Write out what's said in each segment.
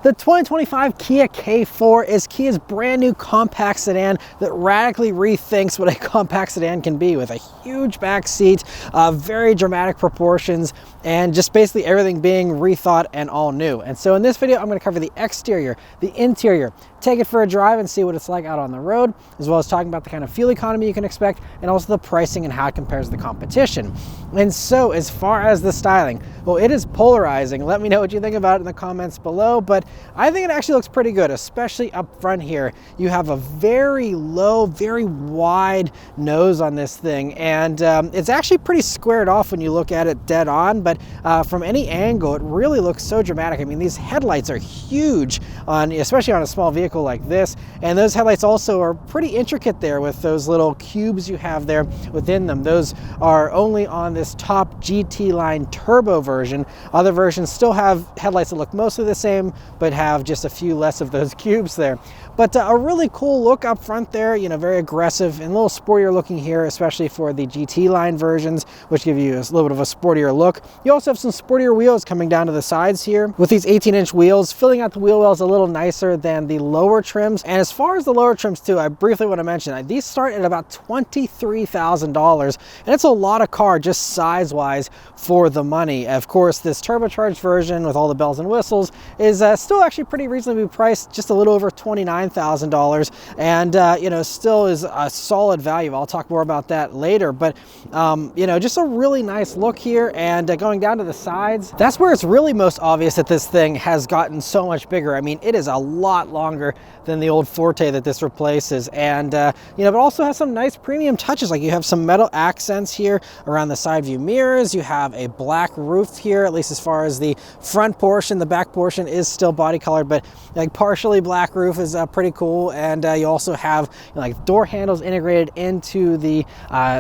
The 2025 Kia K4 is Kia's brand new compact sedan that radically rethinks what a compact sedan can be, with a huge back seat, very dramatic proportions, and just basically everything being rethought and all new. And so in this video, I'm going to cover the exterior, the interior, take it for a drive and see what it's like out on the road, as well as talking about the kind of fuel economy you can expect, and also the pricing and how it compares to the competition. And so as far as the styling, well, it is polarizing. Let me know what you think about it in the comments below, but I think it actually looks pretty good, especially up front here. You have a very low, very wide nose on this thing, and it's actually pretty squared off when you look at it dead on, but from any angle, it really looks so dramatic. I mean, these headlights are huge, especially on a small vehicle like this, and those headlights also are pretty intricate there with those little cubes you have there within them. Those are only on this top GT line turbo version. Other versions still have headlights that look mostly the same, but have just a few less of those cubes there. But a really cool look up front there, you know, very aggressive and a little sportier looking here, especially for the GT line versions, which give you a little bit of a sportier look. You also have some sportier wheels coming down to the sides here with these 18-inch wheels, filling out the wheel wells a little nicer than the lower trims. And as far as the lower trims too, I briefly want to mention these start at about $23,000, and it's a lot of car just size-wise for the money. Of course, this turbocharged version with all the bells and whistles is still actually pretty reasonably priced, just a little over $29,000, and you know, still is a solid value. I'll talk more about that later, but you know, just a really nice look here. And going down to the sides, that's where it's really most obvious that this thing has gotten so much bigger. I mean, it is a lot longer than the old Forte that this replaces, and you know, but also has some nice premium touches. Like you have some metal accents here around the side view mirrors. You have a black roof here, at least as far as the front portion. The back portion is still body colored, but like partially black roof is pretty cool. And you also have, you know, like door handles integrated into the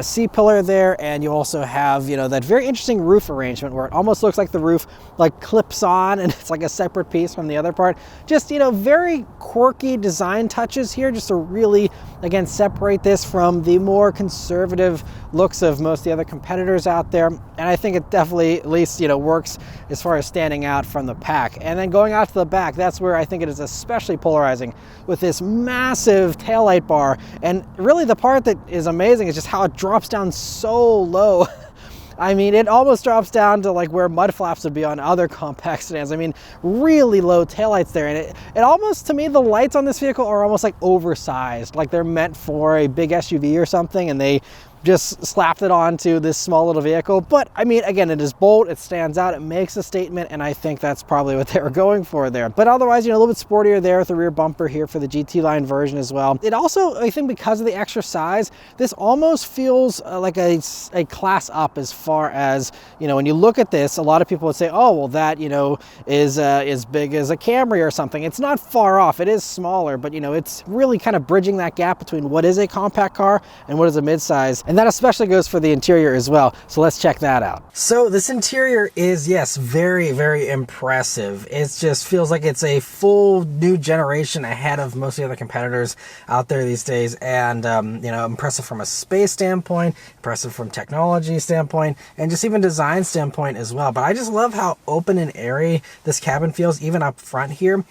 C-pillar there, and you also have, you know, that very interesting roof arrangement where it almost looks like the roof like clips on and it's like a separate piece from the other part. Just, you know, very quirky design touches here, just to really, again, separate this from the more conservative looks of most of the other competitors out there. And I think it definitely, at least, you know, works as far as standing out from the pack. And then going out to the back, that's where I think it is especially polarizing, with this massive taillight bar. And really the part that is amazing is just how it drops down so low. I mean, it almost drops down to like where mud flaps would be on other compact sedans. I mean, really low taillights there. And it almost, to me, the lights on this vehicle are almost like oversized, like they're meant for a big SUV or something, and they just slapped it onto this small little vehicle. But I mean, again, it is bold, it stands out, it makes a statement, and I think that's probably what they were going for there. But otherwise, you know, a little bit sportier there with the rear bumper here for the GT line version as well. It also, I think, because of the extra size, this almost feels like a class up as far as, you know, when you look at this, a lot of people would say, oh, well, that, you know, is as big as a Camry or something. It's not far off. It is smaller, but, you know, it's really kind of bridging that gap between what is a compact car and what is a midsize. And that especially goes for the interior as well. So let's check that out. So this interior is, yes, very, very impressive. It just feels like it's a full new generation ahead of most of the other competitors out there these days. And, you know, impressive from a space standpoint, impressive from technology standpoint, and just even design standpoint as well. But I just love how open and airy this cabin feels, even up front here.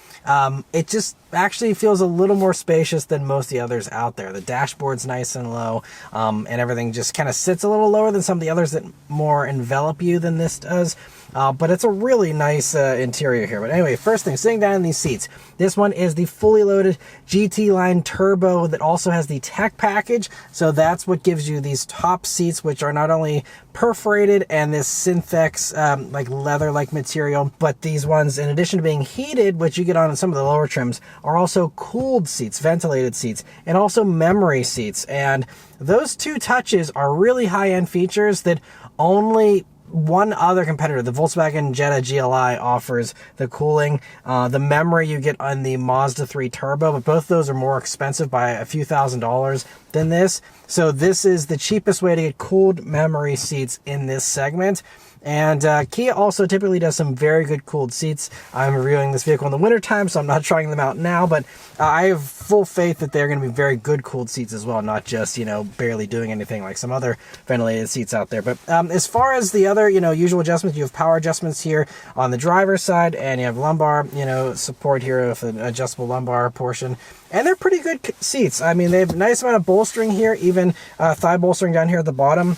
It just actually feels a little more spacious than most of the others out there. The dashboard's nice and low, and everything just kind of sits a little lower than some of the others that more envelop you than this does. But it's a really nice interior here. But anyway, first thing, sitting down in these seats. This one is the fully loaded GT line turbo that also has the tech package. So that's what gives you these top seats, which are not only perforated and this Synthex like leather-like material, but these ones, in addition to being heated, which you get on some of the lower trims, are also cooled seats, ventilated seats, and also memory seats. And those two touches are really high-end features that only one other competitor, the Volkswagen Jetta GLI, offers the cooling. The memory you get on the Mazda 3 Turbo, but both those are more expensive by a few $1,000s than this. So this is the cheapest way to get cooled memory seats in this segment. And Kia also typically does some very good cooled seats. I'm reviewing this vehicle in the wintertime, so I'm not trying them out now, but I have full faith that they're going to be very good cooled seats as well, not just, you know, barely doing anything like some other ventilated seats out there. But as far as the other, you know, usual adjustments, you have power adjustments here on the driver's side, and you have lumbar, you know, support here with an adjustable lumbar portion. And they're pretty good seats. I mean, they have a nice amount of bolstering here, even thigh bolstering down here at the bottom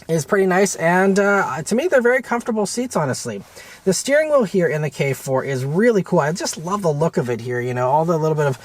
is pretty nice, and to me they're very comfortable seats, honestly. The steering wheel here in the K4 is really cool. I just love the look of it here, you know, all the little bit of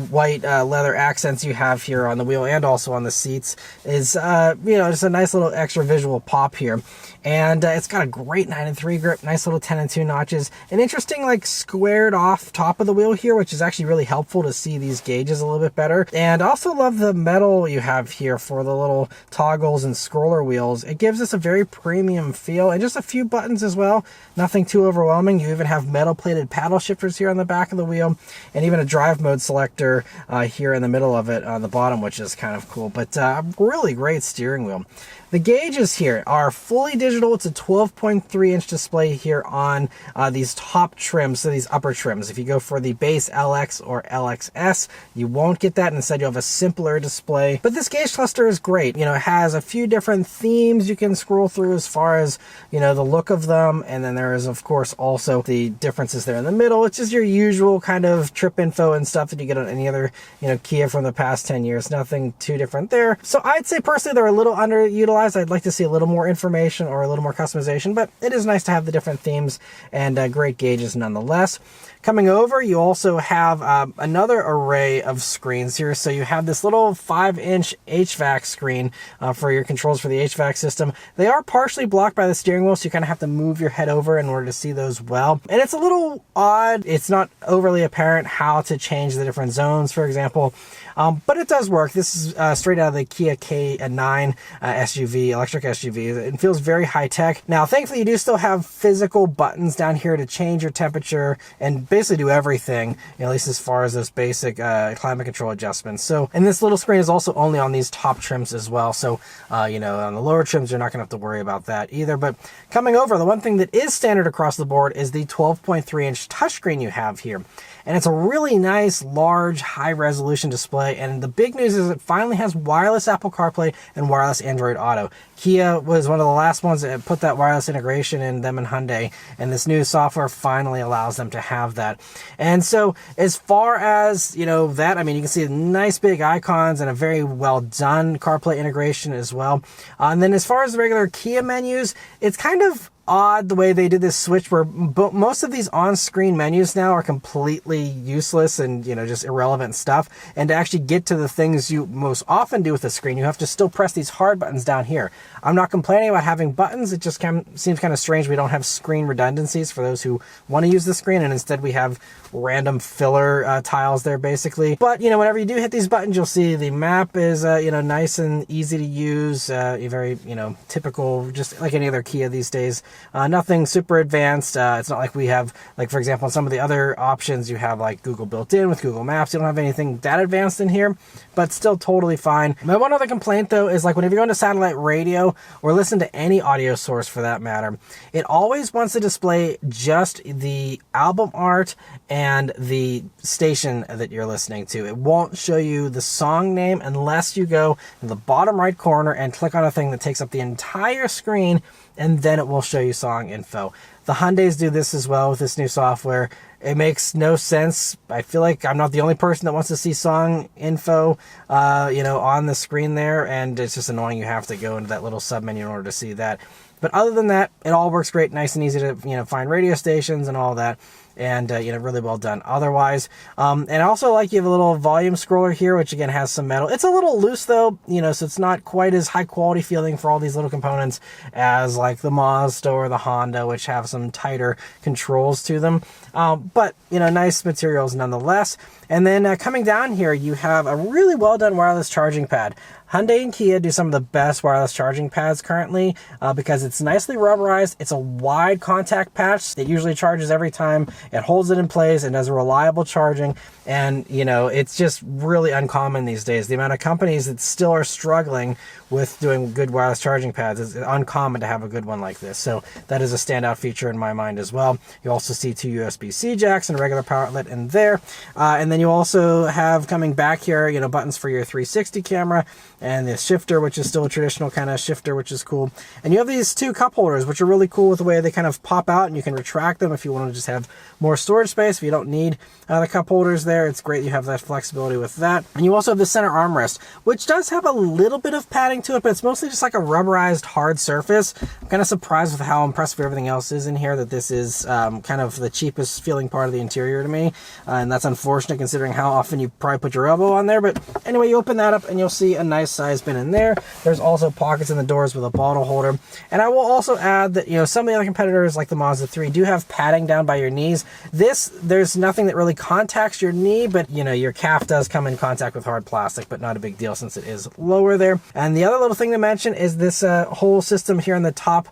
white leather accents you have here on the wheel and also on the seats is, you know, just a nice little extra visual pop here. And it's got a great 9-3 grip, nice little 10-2 notches, an interesting like squared off top of the wheel here, which is actually really helpful to see these gauges a little bit better. And I also love the metal you have here for the little toggles and scroller wheels. It gives us a very premium feel, and just a few buttons as well, nothing too overwhelming. You even have metal plated paddle shifters here on the back of the wheel, and even a drive mode selector here in the middle of it on the bottom, which is kind of cool. But really great steering wheel. The gauges here are fully digital. It's a 12.3 inch display here on these top trims, so these upper trims. If you go for the base LX or LXS, you won't get that. Instead, you'll have a simpler display. But this gauge cluster is great. You know, it has a few different themes you can scroll through as far as, you know, the look of them. And then there is, of course, also the differences there in the middle. It's just your usual kind of trip info and stuff that you get on any other, you know, Kia from the past 10 years. Nothing too different there. So I'd say personally they're a little underutilized. I'd like to see a little more information or a little more customization, but it is nice to have the different themes and great gauges nonetheless. Coming over, you also have another array of screens here. So you have this little 5-inch HVAC screen for your controls for the HVAC system. They are partially blocked by the steering wheel, so you kind of have to move your head over in order to see those well. And it's a little odd. It's not overly apparent how to change the different zones, for example. But it does work. This is straight out of the Kia K9 SUV, electric SUV. It feels very high tech. Now, thankfully, you do still have physical buttons down here to change your temperature and basically do everything, you know, at least as far as those basic climate control adjustments. So, and this little screen is also only on these top trims as well. So, you know, on the lower trims, you're not going to have to worry about that either. But coming over, the one thing that is standard across the board is the 12.3 inch touchscreen you have here. And it's a really nice, large, high-resolution display. And the big news is it finally has wireless Apple CarPlay and wireless Android Auto. Kia was one of the last ones that put that wireless integration in, them and Hyundai, and this new software finally allows them to have that. And so as far as, you know, that, I mean, you can see nice big icons and a very well done CarPlay integration as well. And then as far as the regular Kia menus, it's kind of odd the way they did this switch where most of these on-screen menus now are completely useless and, you know, just irrelevant stuff. And to actually get to the things you most often do with the screen, you have to still press these hard buttons down here. I'm not complaining about having buttons. It just seems kind of strange we don't have screen redundancies for those who want to use the screen, and instead we have random filler tiles there basically. But, you know, whenever you do hit these buttons, you'll see the map is, you know, nice and easy to use, very, you know, typical, just like any other Kia these days. Nothing super advanced. It's not like we have, like, for example, some of the other options you have like Google built in with Google Maps. You don't have anything that advanced in here, but still totally fine. My one other complaint though is like whenever you're going to satellite radio or listen to any audio source for that matter, it always wants to display just the album art and the station that you're listening to. It won't show you the song name unless you go in the bottom right corner and click on a thing that takes up the entire screen, and then it will show you song info. The Hyundais do this as well with this new software. It makes no sense. I feel like I'm not the only person that wants to see song info, you know, on the screen there, and it's just annoying. You have to go into that little sub-menu in order to see that. But other than that, it all works great, nice and easy to, you know, find radio stations and all that. And, you know, really well done otherwise. And I also like you have a little volume scroller here, which again has some metal. It's a little loose though, you know, so it's not quite as high quality feeling for all these little components as like the Mazda or the Honda, which have some tighter controls to them. But, you know, nice materials nonetheless. And then coming down here, you have a really well done wireless charging pad. Hyundai and Kia do some of the best wireless charging pads currently because it's nicely rubberized. It's a wide contact patch that usually charges every time It holds it in place and does a reliable charging. And, you know, it's just really uncommon these days. The amount of companies that still are struggling with doing good wireless charging pads is uncommon to have a good one like this. So that is a standout feature in my mind as well. You also see 2 USB-C jacks and a regular power outlet in there. And then you also have coming back here, you know, buttons for your 360 camera and the shifter, which is still a traditional kind of shifter, which is cool. And you have these 2 cup holders, which are really cool with the way they kind of pop out, and you can retract them if you want to just have more storage space. If you don't need the cup holders there, it's great you have that flexibility with that. And you also have the center armrest, which does have a little bit of padding to it, but it's mostly just like a rubberized hard surface. I'm kind of surprised with how impressive everything else is in here, that this is kind of the cheapest feeling part of the interior to me. And that's unfortunate considering how often you probably put your elbow on there. But anyway, you open that up and you'll see a nice size bin in there. There's also pockets in the doors with a bottle holder. And I will also add that, you know, some of the other competitors like the Mazda 3 do have padding down by your knees. There's nothing that really contacts your knee, but you know, your calf does come in contact with hard plastic, but not a big deal since it is lower there. And the other little thing to mention is this whole system here in the top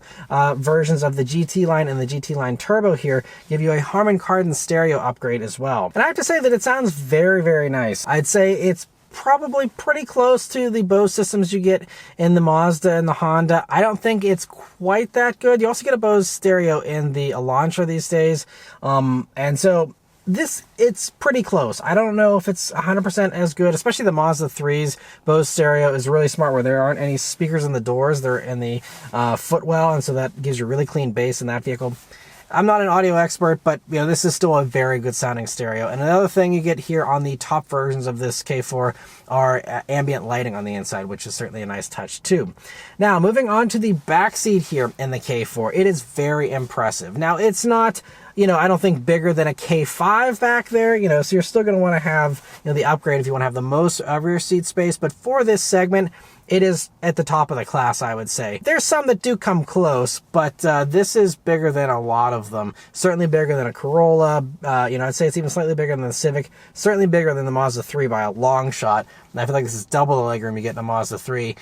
versions of the GT line and the GT line Turbo here give you a Harman Kardon stereo upgrade as well. And I have to say that it sounds very, very nice. I'd say it's probably pretty close to the Bose systems you get in the Mazda and the Honda. I don't think it's quite that good. You also get a Bose stereo in the Elantra these days. And so it's pretty close. I don't know if it's 100% as good, especially the Mazda 3's Bose stereo is really smart where there aren't any speakers in the doors. They're in the footwell, and so that gives you really clean bass in that vehicle. I'm not an audio expert, but you know, this is still a very good sounding stereo. And another thing you get here on the top versions of this K4 are ambient lighting on the inside, which is certainly a nice touch too. Now, moving on to the back seat here in the K4, it is very impressive. Now, it's not, you know, I don't think bigger than a K5 back there, you know, so you're still going to want to have, you know, the upgrade if you want to have the most rear seat space. But for this segment, it is at the top of the class, I would say. There's some that do come close, but this is bigger than a lot of them. Certainly bigger than a Corolla. You know, I'd say it's even slightly bigger than the Civic. Certainly bigger than the Mazda 3 by a long shot. And I feel like this is double the legroom you get in a Mazda 3.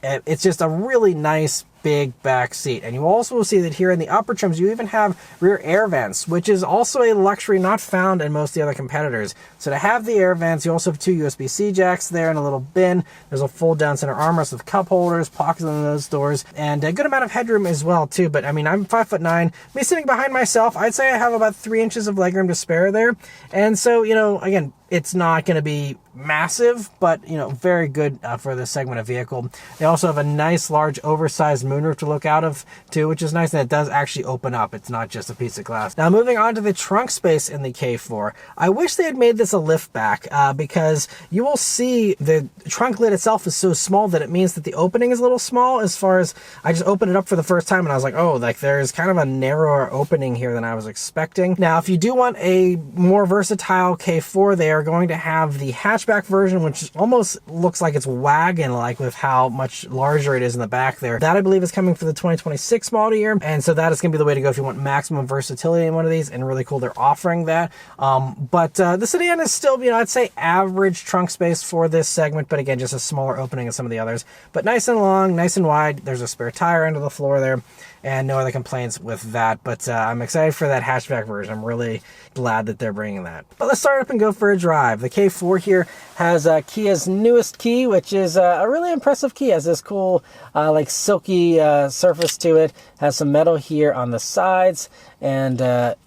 It's just a really nice big back seat. And you also will see that here in the upper trims, you even have rear air vents, which is also a luxury not found in most of the other competitors. So to have the air vents, you also have 2 USB-C jacks there and a little bin. There's a fold down center armrest with cup holders, pockets in those doors, and a good amount of headroom as well too. But I mean, I'm 5'9". Me sitting behind myself, I'd say I have about 3 inches of legroom to spare there. And so, you know, again, it's not going to be massive, but, you know, very good for this segment of vehicle. They also have a nice, large, oversized moonroof to look out of, too, which is nice, and it does actually open up. It's not just a piece of glass. Now, moving on to the trunk space in the K4, I wish they had made this a lift back, because you will see the trunk lid itself is so small that it means that the opening is a little small. As far as, I just opened it up for the first time, and I was like, oh, like, there's kind of a narrower opening here than I was expecting. Now, if you do want a more versatile K4, they are going to have the hatchback version, which almost looks like it's wagon-like with how much larger it is in the back there. That, I believe, is coming for the 2026 model year, and so that is going to be the way to go if you want maximum versatility in one of these, and really cool they're offering that. But the sedan is still, you know, I'd say average trunk space for this segment, but again, just a smaller opening than some of the others. But nice and long, nice and wide. There's a spare tire under the floor there, and no other complaints with that. But I'm excited for that hatchback version. I'm really glad that they're bringing that. But let's start up and go for a drive. The K4 here has Kia's newest key, which is a really impressive key. It has this cool like silky surface to it. Has some metal here on the sides, and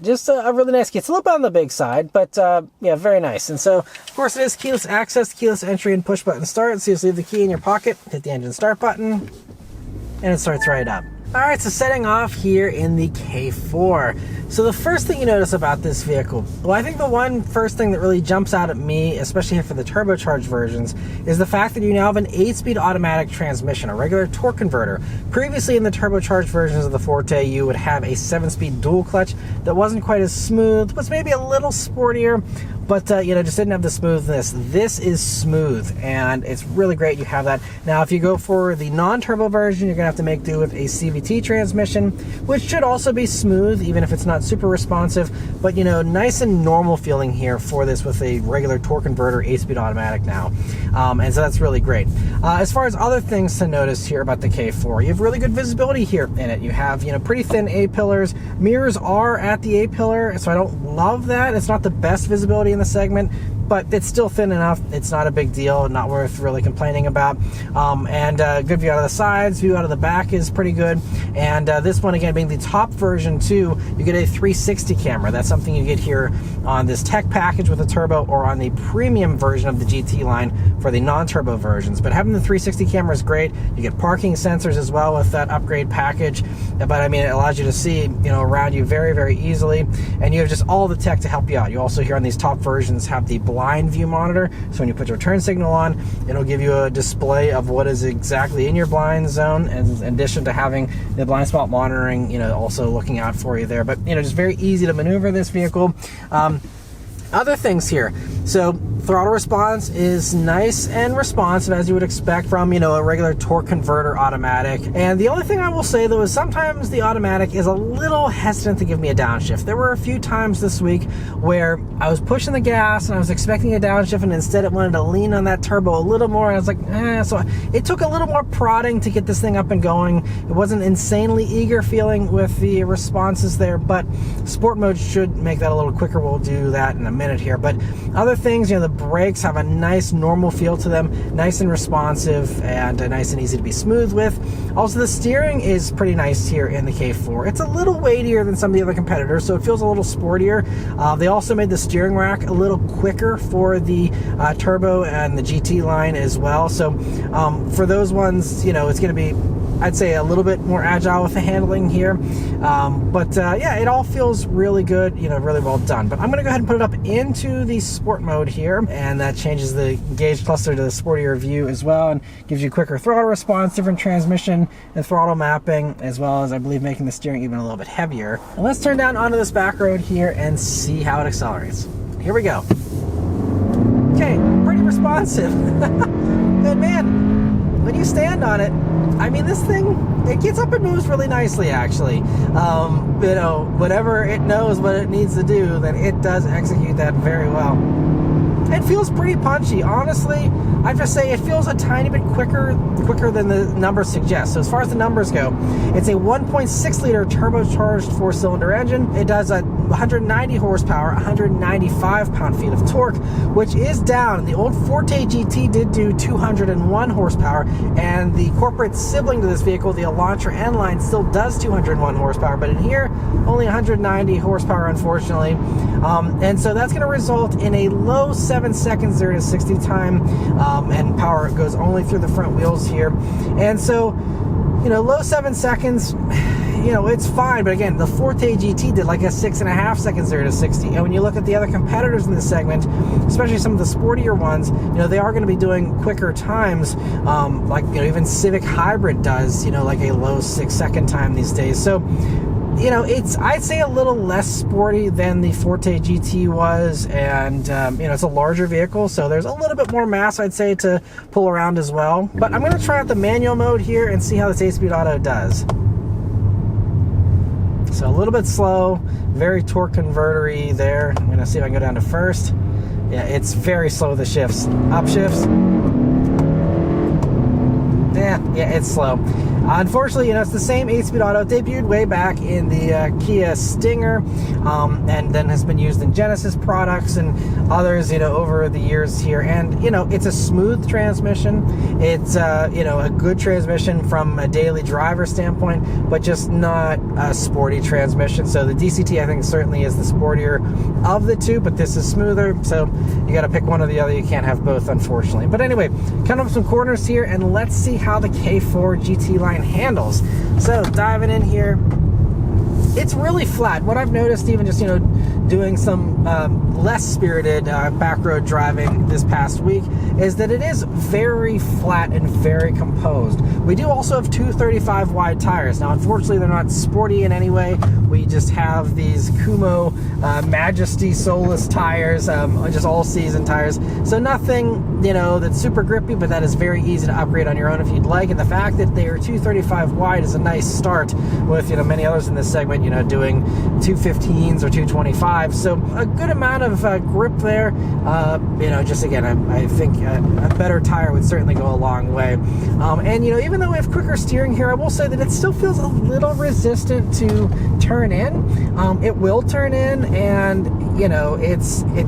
just a really nice key. It's a little bit on the big side, but yeah, very nice. And so, of course, it is keyless access, keyless entry, and push button start. So you just leave the key in your pocket, hit the engine start button, and it starts right up. All right, so setting off here in the K4. So the first thing you notice about this vehicle, well, I think the one first thing that really jumps out at me, especially for the turbocharged versions, is the fact that you now have an 8-speed automatic transmission, a regular torque converter. Previously in the turbocharged versions of the Forte, you would have a 7-speed dual clutch that wasn't quite as smooth, was maybe a little sportier, but you know, just didn't have the smoothness. This is smooth, and it's really great you have that. Now, if you go for the non-turbo version, you're gonna have to make do with a CVT transmission, which should also be smooth, even if it's not super responsive, but you know, nice and normal feeling here for this with a regular torque converter 8-speed automatic now. And so that's really great. As far as other things to notice here about the K4, you have really good visibility here in it. You have, you know, pretty thin A-pillars. Mirrors are at the A-pillar, so I don't love that. It's not the best visibility in the segment, but it's still thin enough. It's not a big deal, not worth really complaining about. And good view out of the sides, view out of the back is pretty good. And this one, again, being the top version too, you get a 360 camera. That's something you get here on this tech package with a turbo, or on the premium version of the GT line for the non-turbo versions. But having the 360 camera is great. You get parking sensors as well with that upgrade package. But I mean, it allows you to see, you know, around you very, very easily. And you have just all the tech to help you out. You also here on these top versions have the blind view monitor, so when you put your turn signal on, it'll give you a display of what is exactly in your blind zone, and in addition to having the blind spot monitoring, you know, also looking out for you there. But you know, just very easy to maneuver this vehicle. Other things here, so throttle response is nice and responsive, as you would expect from, you know, a regular torque converter automatic. And the only thing I will say though is sometimes the automatic is a little hesitant to give me a downshift. There were a few times this week where I was pushing the gas and I was expecting a downshift, and instead it wanted to lean on that turbo a little more, and I was like, so it took a little more prodding to get this thing up and going. It wasn't insanely eager feeling with the responses there, but sport mode should make that a little quicker. We'll do that in a minute here. But other things, you know, the brakes have a nice normal feel to them, nice and responsive, and nice and easy to be smooth with. Also, the steering is pretty nice here in the K4. It's a little weightier than some of the other competitors, so it feels a little sportier. They also made the steering rack a little quicker for the turbo and the GT line as well. So for those ones, you know, it's going to be, I'd say, a little bit more agile with the handling here. But yeah, it all feels really good, you know, really well done. But I'm going to go ahead and put it up into the sport mode here, and that changes the gauge cluster to the sportier view as well, and gives you quicker throttle response, different transmission and throttle mapping, as well as, I believe, making the steering even a little bit heavier. And let's turn down onto this back road here and see how it accelerates. Here we go. Okay, pretty responsive. But man, when you stand on it, I mean, this thing, it gets up and moves really nicely, actually. You know, whatever it knows what it needs to do, then it does execute that very well. It feels pretty punchy. Honestly, I have to say it feels a tiny bit quicker than the numbers suggest. So as far as the numbers go, it's a 1.6 liter turbocharged 4-cylinder engine. It does a 190 horsepower, 195 pound-feet of torque, which is down. The old Forte GT did do 201 horsepower, and the corporate sibling to this vehicle, the Elantra N-Line, still does 201 horsepower, but in here, only 190 horsepower, unfortunately. And so that's going to result in a low 7 seconds 0 to 60 time, and power goes only through the front wheels here. And so, you know, low 7 seconds, you know, it's fine. But again, the Forte GT did like a 6.5 seconds 0 to 60. And when you look at the other competitors in this segment, especially some of the sportier ones, you know, they are going to be doing quicker times. Like, you know, even Civic Hybrid does, you know, like a low 6 second time these days. So, you know, it's, I'd say, a little less sporty than the Forte GT was, and you know, it's a larger vehicle, so there's a little bit more mass, I'd say, to pull around as well. But I'm going to try out the manual mode here and see how this 8-speed auto does. So a little bit slow, very torque converter-y there. I'm going to see if I can go down to first. Yeah, it's very slow, the shifts. Up shifts. Yeah, it's slow. Unfortunately, you know, it's the same 8-speed auto. It debuted way back in the Kia Stinger, and then has been used in Genesis products and others, you know, over the years here. And, you know, it's a smooth transmission. It's, you know, a good transmission from a daily driver standpoint, but just not a sporty transmission. So the DCT, I think, certainly is the sportier of the two, but this is smoother. So you got to pick one or the other. You can't have both, unfortunately. But anyway, coming up some corners here, and let's see how the K4 GT line handles. So diving in here, it's really flat. What I've noticed, even just, you know, doing some less spirited back road driving this past week, is that it is very flat and very composed. We do also have 235 wide tires. Now, unfortunately, they're not sporty in any way. We we just have these Kumo Majesty Solus tires, just all-season tires. So nothing, you know, that's super grippy, but that is very easy to upgrade on your own if you'd like. And the fact that they are 235 wide is a nice start with, you know, many others in this segment, you know, doing 215s or 225. So a good amount of grip there. You know, just again, I think a better tire would certainly go a long way. And, you know, even though we have quicker steering here, I will say that it still feels a little resistant to turn in. It will turn in, and, you know, it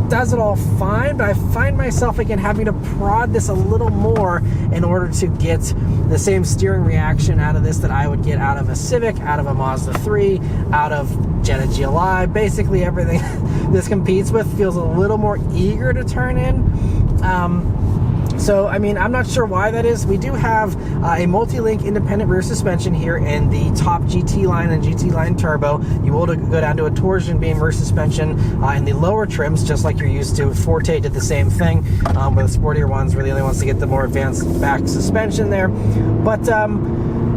does it all fine, but I find myself again having to prod this a little more in order to get the same steering reaction out of this that I would get out of a Civic, out of a Mazda 3, out of Jetta GLI. Basically everything this competes with feels a little more eager to turn in. So, I mean, I'm not sure why that is. We do have a multi-link independent rear suspension here in the top GT line and GT line turbo. You will go down to a torsion beam rear suspension in the lower trims, just like you're used to. Forte did the same thing, where the sportier ones were the only ones to get the more advanced back suspension there. But,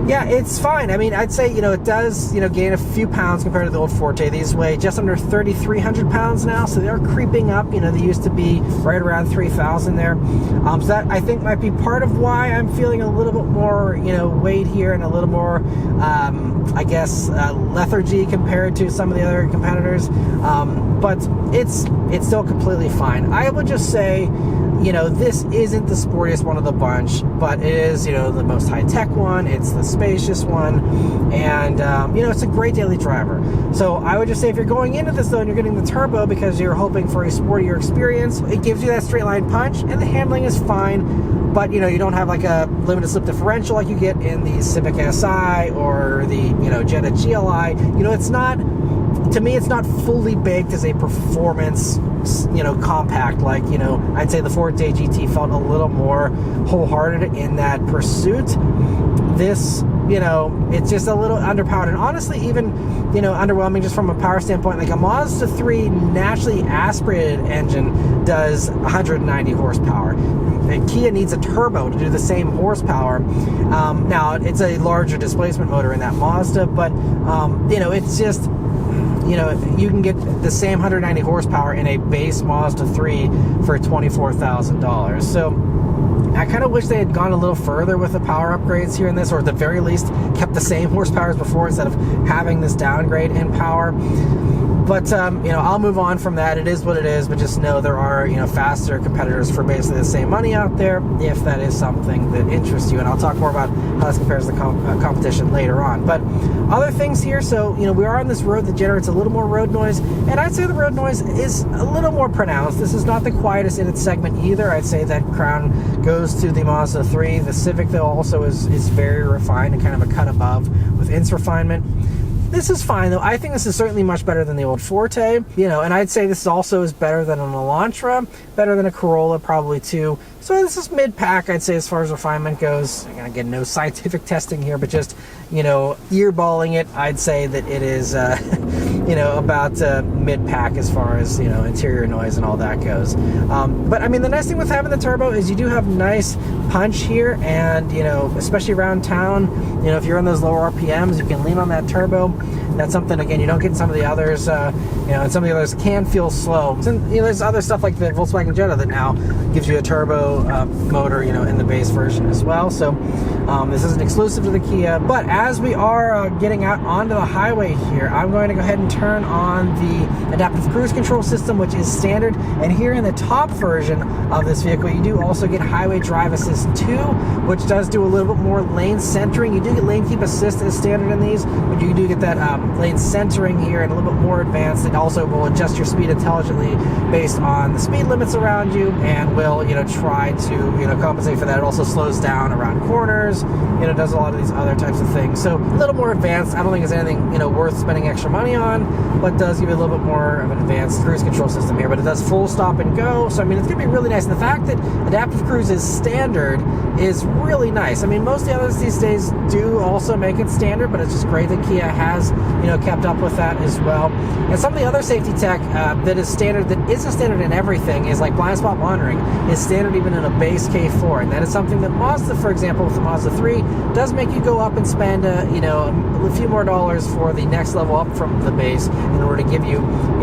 yeah, it's fine. I mean, I'd say, you know, it does, you know, gain a few pounds compared to the old Forte. These weigh just under 3,300 pounds now, so they're creeping up. You know, they used to be right around 3,000 there. So that, I think, might be part of why I'm feeling a little bit more, you know, weight here and a little more, I guess, lethargy compared to some of the other competitors. But it's still completely fine. I would just say, you know, this isn't the sportiest one of the bunch, but it is, you know, the most high-tech one. It's the spacious one, and, you know, it's a great daily driver. So I would just say if you're going into this, though, and you're getting the turbo because you're hoping for a sportier experience, it gives you that straight line punch, and the handling is fine, but, you know, you don't have like a limited slip differential like you get in the Civic Si or the, you know, Jetta GLI. You know, it's not, to me, it's not fully baked as a performance, you know, compact. Like, you know, I'd say the Forte GT felt a little more wholehearted in that pursuit. This, you know, it's just a little underpowered, and honestly even, you know, underwhelming just from a power standpoint. Like a Mazda 3 naturally aspirated engine does 190 horsepower. And Kia needs a turbo to do the same horsepower. Now, it's a larger displacement motor in that Mazda, but, you know, it's just, you know, you can get the same 190 horsepower in a base Mazda 3 for $24,000. So I kind of wish they had gone a little further with the power upgrades here in this, or at the very least kept the same horsepower as before instead of having this downgrade in power. But, you know, I'll move on from that. It is what it is, but just know there are, you know, faster competitors for basically the same money out there, if that is something that interests you. And I'll talk more about how this compares to the competition later on. But other things here, so, you know, we are on this road that generates a little more road noise, and I'd say the road noise is a little more pronounced. This is not the quietest in its segment either. I'd say that crown goes to the Mazda 3. The Civic, though, also is very refined and kind of a cut above with its refinement. This is fine, though. I think this is certainly much better than the old Forte, you know, and I'd say this also is better than an Elantra, better than a Corolla probably too. So this is mid-pack, I'd say, as far as refinement goes. Again, no scientific testing here, but just, you know, earballing it, I'd say that it is, you know, about mid-pack as far as, you know, interior noise and all that goes. But, I mean, the nice thing with having the turbo is you do have nice punch here, and, you know, especially around town, you know, if you're on those lower RPMs, you can lean on that turbo. That's something, again, you don't get in some of the others, you know, and some of the others can feel slow. And, you know, there's other stuff like the Volkswagen Jetta that now gives you a turbo motor, you know, in the base version as well. So this isn't exclusive to the Kia. But as we are getting out onto the highway here, I'm going to go ahead and turn on the adaptive cruise control system, which is standard. And here in the top version of this vehicle, you do also get highway drive assist 2, which does do a little bit more lane centering. You do get lane keep assist as standard in these, but you do get that lane centering here and a little bit more advanced. It also will adjust your speed intelligently based on the speed limits around you, and will, you know, try to, you know, compensate for that. It also slows down around corners, you know, does a lot of these other types of things. So a little more advanced. I don't think it's anything, you know, worth spending extra money on, but does give you a little bit more of an advanced cruise control system here. But it does full stop and go, so I mean, it's gonna be really nice. And the fact that adaptive cruise is standard is really nice. I mean, most of the others these days do also make it standard, but it's just great that Kia has kept up with that as well. And some of the other safety tech that is standard, that isn't standard in everything, is like blind spot monitoring is standard even in a base K4, and that is something that Mazda, for example, with the Mazda 3, does make you go up and spend a few more dollars for the next level up from the base in order to give you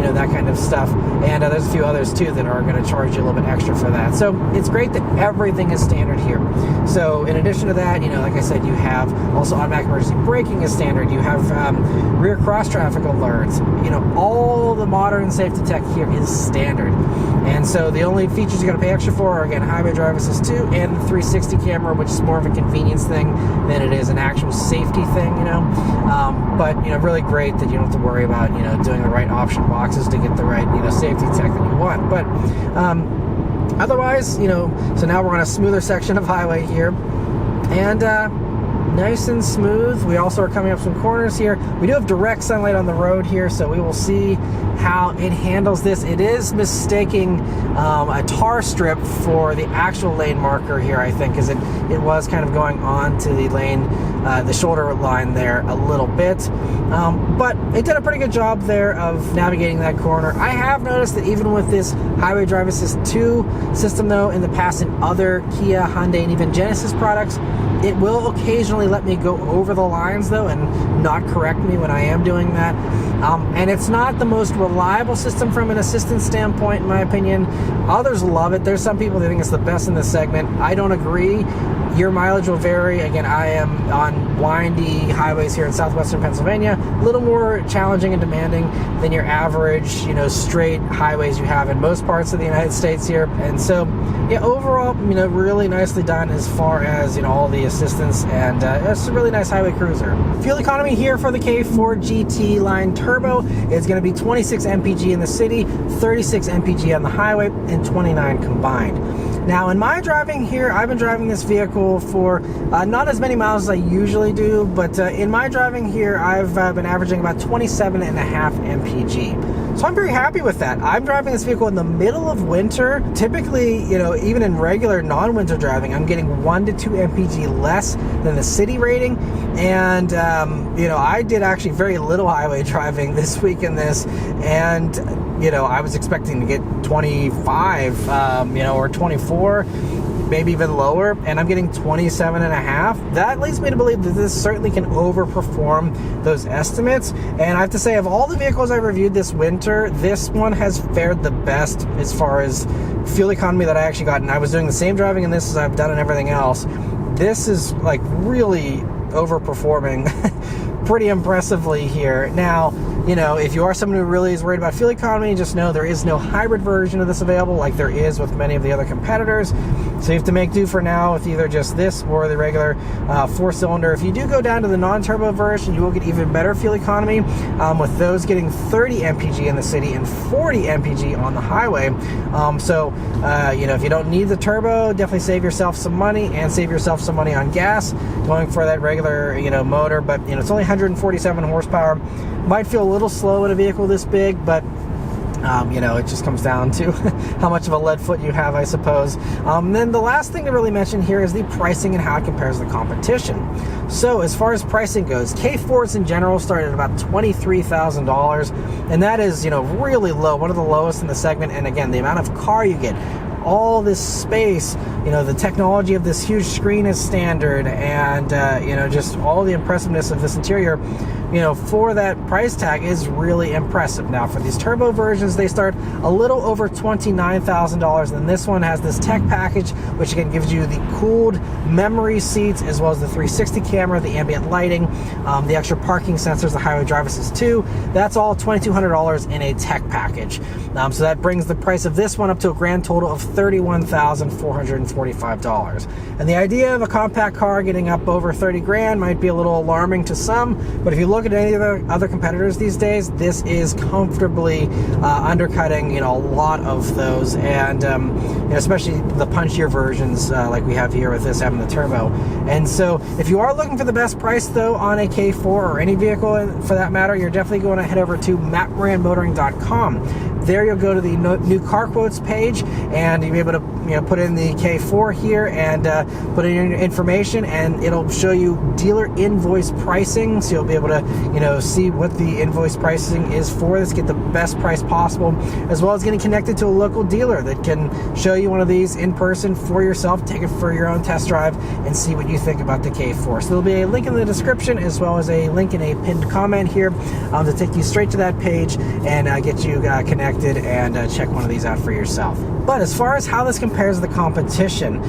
that kind of stuff. And there's a few others too that are going to charge you a little bit extra for that. So it's great that everything is standard here. So in addition to that, like I said, you have also automatic emergency braking is standard. You have rear cross traffic alerts. All the modern safety tech here is standard. And so the only features you got to pay extra for are, again, highway driver assist 2 and the 360 camera, which is more of a convenience thing than it is an actual safety thing, But, really great that you don't have to worry about, doing the right option boxes to get the right, safety tech that you want. But otherwise, so now we're on a smoother section of highway here. And nice and smooth. We also are coming up some corners here. We do have direct sunlight on the road here, so we will see how it handles this. It is mistaking a tar strip for the actual lane marker here, I think, because it was kind of going on to the lane, the shoulder line there a little bit. But it did a pretty good job there of navigating that corner. I have noticed that even with this Highway Driver Assist 2 system, though, in the past in other Kia, Hyundai, and even Genesis products, it will occasionally let me go over the lines, though, and not correct me when I am doing that. And it's not the most reliable system from an assistance standpoint, in my opinion. Others love it. There's some people that think it's the best in this segment. I don't agree. Your mileage will vary. Again, I am on windy highways here in southwestern Pennsylvania, a little more challenging and demanding than your average, straight highways you have in most parts of the United States here. And so, yeah, overall, really nicely done as far as, all the assistance, and it's a really nice highway cruiser. Fuel economy here for the K4 GT line turbo is going to be 26 mpg in the city, 36 mpg on the highway, and 29 combined. Now, in my driving here, I've been driving this vehicle for not as many miles as I usually do, but in my driving here, I've been averaging about 27.5 mpg. So I'm very happy with that. I'm driving this vehicle in the middle of winter. Typically, even in regular non-winter driving, I'm getting 1 to 2 mpg less than the city rating. And, I did actually very little highway driving this week in this, and I was expecting to get 25, or 24, maybe even lower, and I'm getting 27.5. That leads me to believe that this certainly can overperform those estimates. And I have to say, of all the vehicles I reviewed this winter, this one has fared the best as far as fuel economy that I actually got. And I was doing the same driving in this as I've done in everything else. This is like really overperforming pretty impressively here. Now, if you are someone who really is worried about fuel economy, just know there is no hybrid version of this available like there is with many of the other competitors. So you have to make do for now with either just this or the regular 4-cylinder. If you do go down to the non-turbo version, you will get even better fuel economy, with those getting 30 mpg in the city and 40 mpg on the highway. If you don't need the turbo, definitely save yourself some money and save yourself some money on gas going for that regular, motor. But, it's only 147 horsepower. Might feel a little slow in a vehicle this big, but it just comes down to how much of a lead foot you have, I suppose. Then the last thing to really mention here is the pricing and how it compares to the competition. So as far as pricing goes, K4s in general start at about $23,000, and that is, really low, one of the lowest in the segment. And again, the amount of car you get, all this space, the technology of this huge screen is standard, and just all the impressiveness of this interior, for that price tag is really impressive. Now, for these turbo versions, they start a little over $29,000, and this one has this tech package, which again gives you the cooled memory seats, as well as the 360 camera, the ambient lighting, the extra parking sensors, the Highway Driver Assist 2. That's all $2,200 in a tech package. So that brings the price of this one up to a grand total of $31,445. And the idea of a compact car getting up over 30 grand might be a little alarming to some, but if you look at any of the other competitors these days, this is comfortably undercutting, a lot of those, and especially the punchier versions like we have here with this having the turbo. And so if you are looking for the best price, though, on a K4 or any vehicle for that matter, you're definitely going to head over to mattmotoring.com. There you'll go to the new car quotes page, and you'll be able to put in the K4 here and put in your information, and it'll show you dealer invoice pricing. So you'll be able to see what the invoice pricing is for this, get the best price possible, as well as getting connected to a local dealer that can show you one of these in person for yourself, take it for your own test drive, and see what you think about the K4. So there'll be a link in the description, as well as a link in a pinned comment here to take you straight to that page and get you connected and check one of these out for yourself. But as far as how this compares to the competition,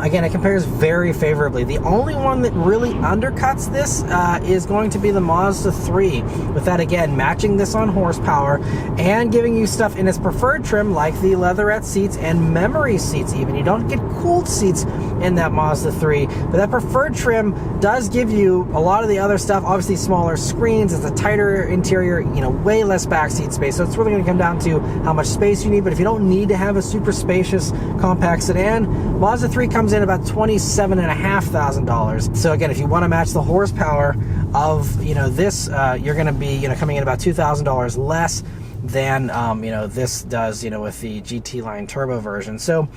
again, it compares very favorably. The only one that really undercuts this is going to be the Mazda 3, with that, again, matching this on horsepower and giving you stuff in its preferred trim like the leatherette seats and memory seats even. You don't get cooled seats in that Mazda 3, but that preferred trim does give you a lot of the other stuff. Obviously smaller screens, it's a tighter interior, way less backseat space. So it's really going to come down to how much space you need. But if you don't need to have a super spacious compact sedan, Mazda 3 comes in about $27,500. So again, if you want to match the horsepower of this, you're going to be coming in about $2,000 less than this does with the GT line turbo version. So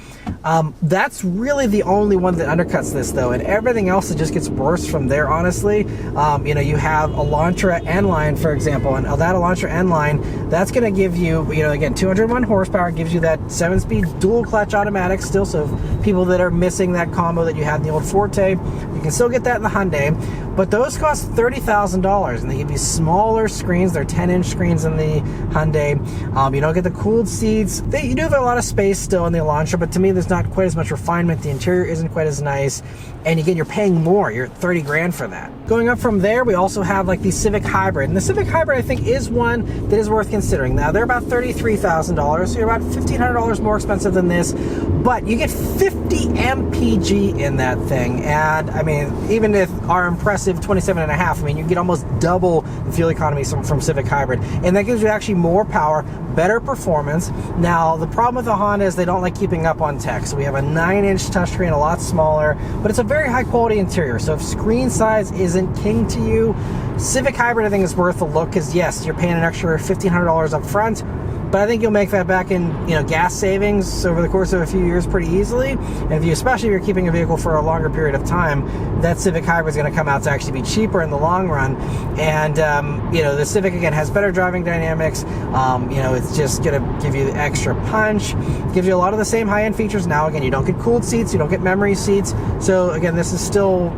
that's really the only one that undercuts this, though, and everything else, it just gets worse from there, honestly. You have Elantra N-Line, for example, and that Elantra N-Line, that's going to give you again 201 horsepower, gives you that 7-speed dual clutch automatic still. So people that are missing that combo that you had in the old Forte, you can still get that in the Hyundai, but those cost $30,000, and they give you smaller screens. They're 10-inch screens in the Hyundai. You don't get the cooled seats. You do have a lot of space still in the Elantra, but to me, there's not quite as much refinement. The interior isn't quite as nice, and again, you're paying more. You're at $30,000 for that. Going up from there, we also have like the Civic Hybrid, and the Civic Hybrid, I think, is one that is worth considering. Now, they're about $33,000, so you're about $1,500 more expensive than this, but you get 50 mpg in that thing, and I mean, even if our impressive 27.5, I mean, you get almost double the fuel economy from Civic Hybrid, and that gives you actually more power, better performance. Now, the problem with the Honda is they don't like keeping up on tech. So we have a 9-inch touchscreen, a lot smaller, but it's a very high quality interior. So if screen size isn't king to you, Civic Hybrid, I think, is worth a look, because yes, you're paying an extra $1,500 up front, but I think you'll make that back in gas savings over the course of a few years pretty easily. And especially if you're keeping a vehicle for a longer period of time, that Civic Hybrid is going to come out to actually be cheaper in the long run. And the Civic, again, has better driving dynamics. It's just going to give you the extra punch, gives you a lot of the same high-end features. Now, again, you don't get cooled seats, you don't get memory seats. So again, this is still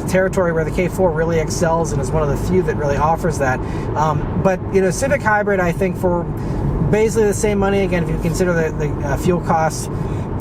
territory where the K4 really excels and is one of the few that really offers that. But Civic Hybrid, I think, for basically the same money, again, if you consider the fuel costs,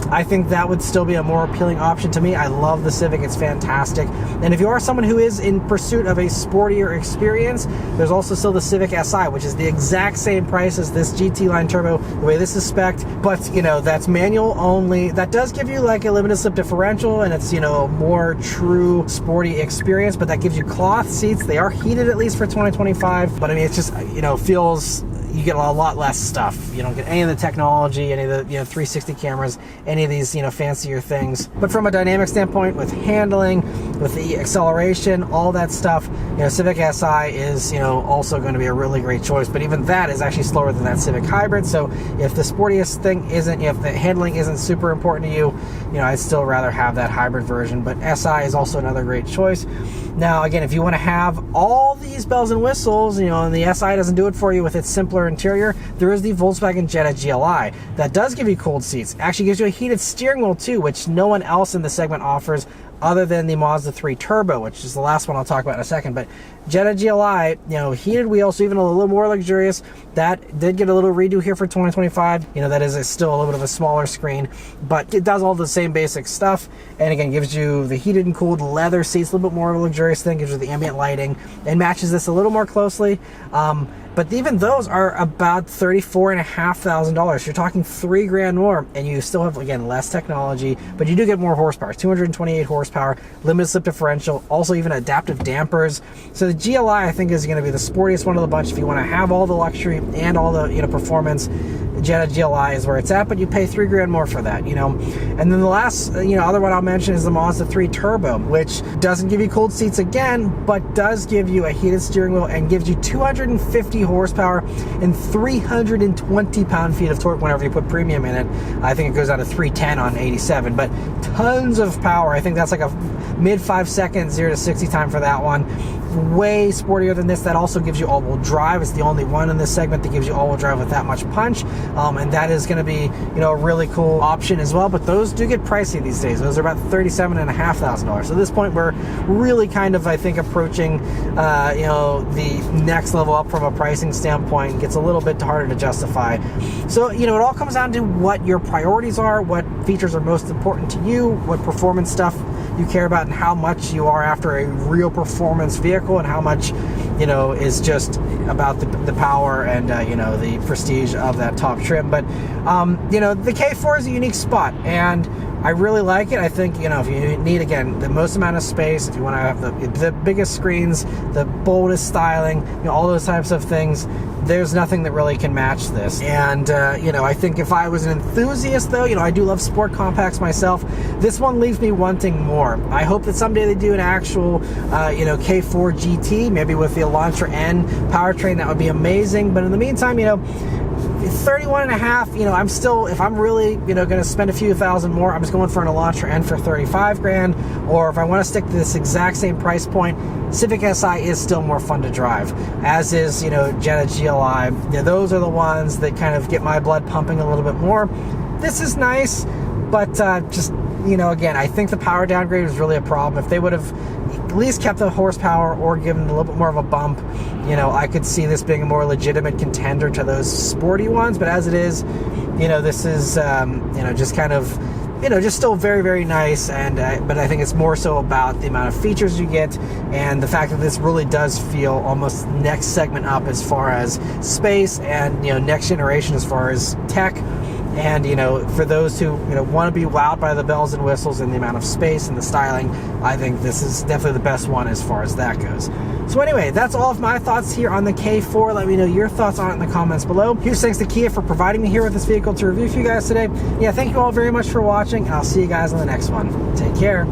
I think that would still be a more appealing option to me. I love the Civic, it's fantastic. And if you are someone who is in pursuit of a sportier experience, there's also still the Civic Si, which is the exact same price as this GT line turbo, the way this is spec'd, but that's manual only. That does give you like a limited slip differential, and it's a more true sporty experience, but that gives you cloth seats. They are heated, at least for 2025, but I mean, it's just feels, you get a lot less stuff. You don't get any of the technology, any of the 360 cameras, any of these fancier things. But from a dynamic standpoint, with handling, with the acceleration, all that stuff, Civic Si is also going to be a really great choice. But even that is actually slower than that Civic Hybrid. So if the sportiest thing isn't, if the handling isn't super important to you, I'd still rather have that hybrid version. But Si is also another great choice. Now, again, if you want to have all these bells and whistles, and the Si doesn't do it for you with its simpler interior, there is the Volkswagen Jetta GLI. That does give you cooled seats. Actually gives you a heated steering wheel too, which no one else in the segment offers other than the Mazda 3 Turbo, which is the last one I'll talk about in a second. But Jetta GLI, heated wheels, so even a little more luxurious. That did get a little redo here for 2025. That is still a little bit of a smaller screen, but it does all the same basic stuff. And again, gives you the heated and cooled leather seats, a little bit more of a luxurious thing, gives you the ambient lighting, and matches this a little more closely. But even those are about $34,500. You're talking $3,000 more, and you still have, again, less technology, but you do get more horsepower, 228 horsepower, limited slip differential, also even adaptive dampers. So the GLI, I think, is going to be the sportiest one of the bunch. If you want to have all the luxury and all the performance, Jetta GLI is where it's at, but you pay $3,000 more for that, you know. And then the last, other one I'll mention is the Mazda 3 Turbo, which doesn't give you cooled seats again, but does give you a heated steering wheel and gives you 250 horsepower and 320 pound-feet of torque whenever you put premium in it. I think it goes down to 310 on 87, but tons of power. I think that's like a mid 5 second 0 to 60 time for that one. Way sportier than this. That also gives you all-wheel drive. It's the only one in this segment that gives you all-wheel drive with that much punch, and that is going to be, a really cool option as well. But those do get pricey these days. Those are about $37,500. So at this point, we're really kind of, I think, approaching, the next level up from a pricing standpoint. It gets a little bit harder to justify. So, it all comes down to what your priorities are, what features are most important to you, what performance stuff you care about, and how much you are after a real performance vehicle, and how much is just about the power and the prestige of that top trim. But the K4 is a unique spot, and I really like it. I think if you need, again, the most amount of space, if you want to have the biggest screens, the boldest styling, all those types of things, there's nothing that really can match this. And I think if I was an enthusiast, though, I do love sport compacts myself, this one leaves me wanting more. I hope that someday they do an actual K4 GT, maybe with the Elantra N powertrain. That would be amazing. But in the meantime, 31 and a half, I'm still, if I'm really, going to spend a few thousand more, I'm just going for an Elantra N for $35,000. Or if I want to stick to this exact same price point, Civic Si is still more fun to drive, as is, Jetta GLI. Those are the ones that kind of get my blood pumping a little bit more. This is nice, but just, again, I think the power downgrade was really a problem. If they would have at least kept the horsepower or given a little bit more of a bump, I could see this being a more legitimate contender to those sporty ones. But as it is, this is, just kind of, just still very, very nice. And but I think it's more so about the amount of features you get, and the fact that this really does feel almost next segment up as far as space, and next generation as far as tech. And for those who want to be wowed by the bells and whistles and the amount of space and the styling, I think this is definitely the best one as far as that goes. So anyway, that's all of my thoughts here on the K4. Let me know your thoughts on it in the comments below. Huge thanks to Kia for providing me here with this vehicle to review for you guys today. Yeah, thank you all very much for watching, and I'll see you guys on the next one. Take care.